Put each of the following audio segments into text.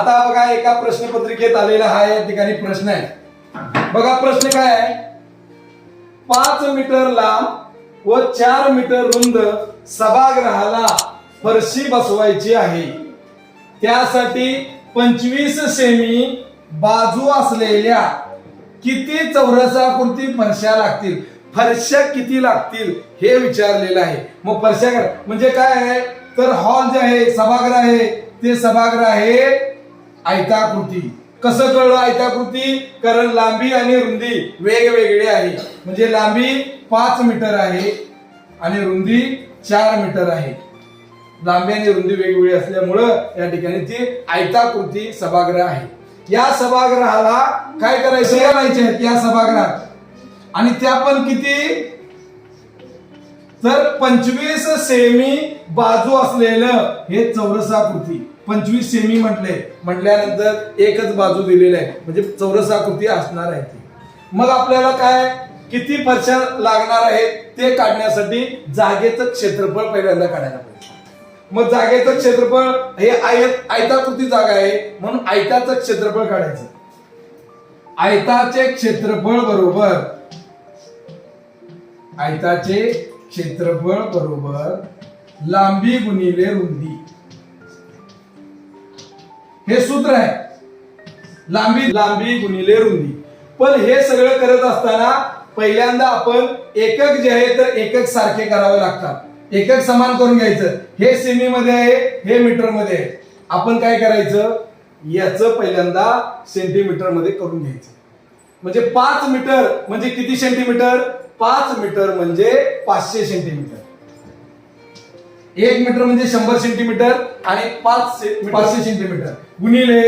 आता बघा एका प्रश्नपत्रिकेत आलेला हा या ठिकाणी प्रश्न आहे। बघा प्रश्न काय आहे, 5 मीटर लांब व 4 मीटर रुंद सभागृहाला फरशी बसवायची आहे, त्यासाठी 25 सेमी बाजू असलेल्या किती चौरसाकृती फरशा लागतील, फरशा किती लागतील हे विचारलेलं आहे। मग फरशा म्हणजे काय आहे, तर हॉल जे आहे सभागृह आहे ते सभागृह आहे आयताकृती। कसं कळलं आयताकृती, कारण लांबी आणि रुंदी वेगवेगळी आहे। म्हणजे लांबी 5 मीटर आहे आणि रुंदी 4 मीटर आहे। लांबी आणि रुंदी वेगवेगळी असल्यामुळं या ठिकाणी ती आयताकृती सभागृह आहे। या सभागृहाला काय करायचं आहेत या सभागृहात, आणि त्या पण किती, तर 25 सेमी बाजू असलेलं हे चौरसाकृती। 25 सेमी म्हटल्यानंतर एकच बाजू दिलेली आहे म्हणजे चौरसाकृती असणार आहे ती। मग आपल्याला काय किती फरशा लागणार आहेत ते काढण्यासाठी जागेचं क्षेत्रफळ पहिल्यांदा काढायला पाहिजे। मग जागेचं क्षेत्रफळ हे आयताकृती जागा आहे म्हणून आयताचं क्षेत्रफळ काढायचं। आयताचे क्षेत्रफळ बरोबर लांबी गुणिले रुंदी, हे सूत्र आहे, लांबी गुणिले रुंदी। पण हे सगळं करत असताना पहिल्यांदा आपण एकक जे आहे तर एकक सारखे करावे लागतात, एकक समान करून घ्यायचं। हे सेमी मध्ये आहे, हे मीटर मध्ये आहे, आपण काय करायचं याचं पहिल्यांदा सेंटीमीटर मध्ये करून घ्यायचं। म्हणजे 5 मीटर म्हणजे किती सेंटीमीटर, 5 मीटर म्हणजे 500 सेंटीमीटर। 1 मीटर म्हणजे 100 सेंटीमीटर आणि 500 सेंटीमीटर गुणिले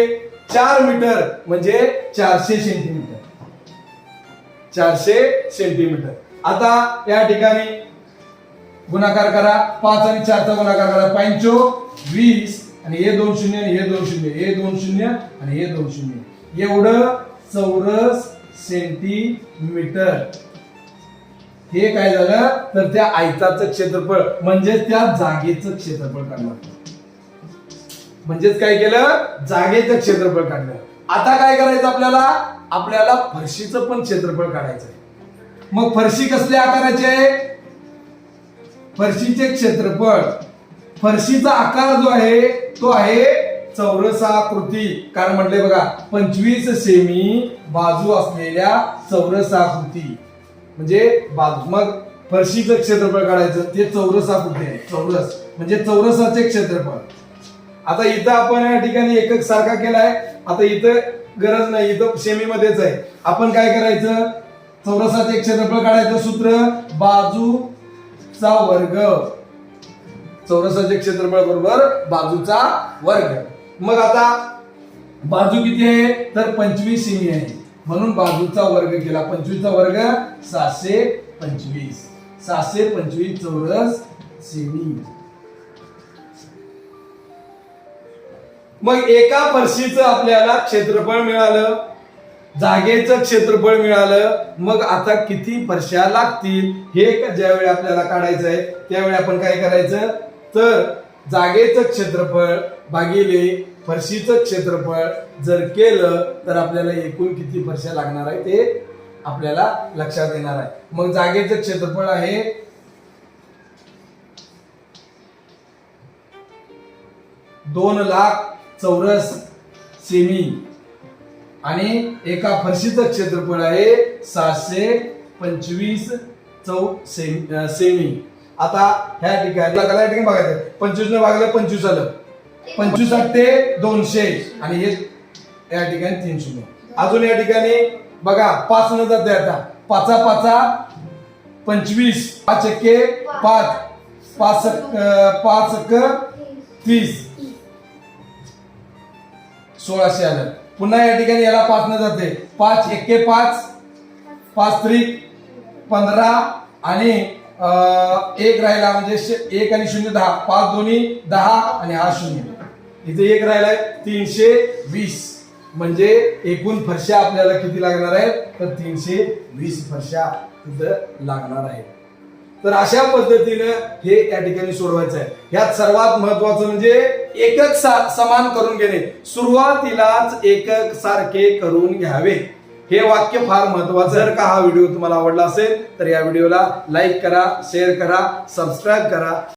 4 मीटर म्हणजे 400 सेंटीमीटर। 400 सेंटीमीटर। आता या ठिकाणी गुणाकार करा, 5 आणि 4 चा गुणाकार करा, 5 20 आणि हे 2 शून्य आणि हे 2 शून्य, हे 2 शून्य आणि हे 2 शून्य, एवढं चौरस सेंटीमीटर। हे काय झालं तर त्या आयताचं क्षेत्रफळ म्हणजे त्या जागेचं क्षेत्रफळ काढलं, म्हणजेच काय केलं जागेचं क्षेत्रफळ काढलं। आता काय करायचं आपल्याला फरशीचं पण क्षेत्रफळ काढायचं आहे। मग फरशी कसल्या आकाराची आहे, फरशीचे क्षेत्रफळ, फरशीचा आकार जो आहे तो आहे चौरसाकृती, कारण म्हटले बघा 25 सेमी बाजू असलेल्या चौरसाकृती म्हणजे बाजू। मग फरशीचं क्षेत्रफळ काढायचं ते चौरसाकृती आहे, चौरस म्हणजे चौरसाचे क्षेत्रफळ। आता इथं आपण या ठिकाणी एकक सारखा केलाय, आता इथं गरज नाही, इथं सेमी मध्येच आहे। आपण काय करायचं चौरसाचे क्षेत्रफळ काढायचं, सूत्र बाजूचा वर्ग, चौरसाचे क्षेत्रफळ बरोबर बाजूचा वर्ग। मग आता बाजू किती आहे तर 25 सेमी आहे म्हणून बाजूचा वर्ग केला, 25 चा वर्ग 725, 725 चौरस सेमी। मग एका फरशीचं आपल्याला क्षेत्रफळ मिळालं, जागेचं क्षेत्रफळ मिळालं। मग आता किती फरशा लागतील हे ज्यावेळी आपल्याला काढायचं आहे त्यावेळी आपण काय करायचं तर जागेचं क्षेत्रफळ भागिले फरशीचं क्षेत्रफळ जर केलं तर आपल्याला एकूण किती फरशा लागणार आहे ते आपल्याला लक्षात येणार आहे। मग जागेचं क्षेत्रफळ आहे 2 लाख चौरस सेमी आणि एका फरशीचं क्षेत्रफळ आहे 725 सेमी। आता ह्या ठिकाणी बघायचं 25 ने भागलं 25 आलं, 25 8 200 आणि हे या ठिकाणी 300। अजून या ठिकाणी बघा 5 न जाते, आता 5 5 25, 5 1 5, 5 1 30, 1600 आलं। पुन्हा या ठिकाणी याला 5 न जाते, 5 1 5, 5 3 15 आणि 1 राहिला म्हणजे 1 आणि 0 10, 5 दोन्ही 10 आणि हा 0, इथे 1 राहिलाय 320। म्हणजे एकूण फरशा आपल्याला किती लागणार आहेत तर 320 फरशा तिथं लागणार आहेत। तर अशा पद्धतीनं हे या ठिकाणी सोडवायचं आहे. ह्यात सर्वात महत्वाचं म्हणजे एकक समान करून घेणे. सुरुवातीलाच एकक सारखे करून घ्यावे. हे वाक्य फार महत्वाचं. जर का हा व्हिडिओ तुम्हाला आवडला असेल तर या व्हिडिओला लाईक करा, शेअर करा, सबस्क्राईब करा.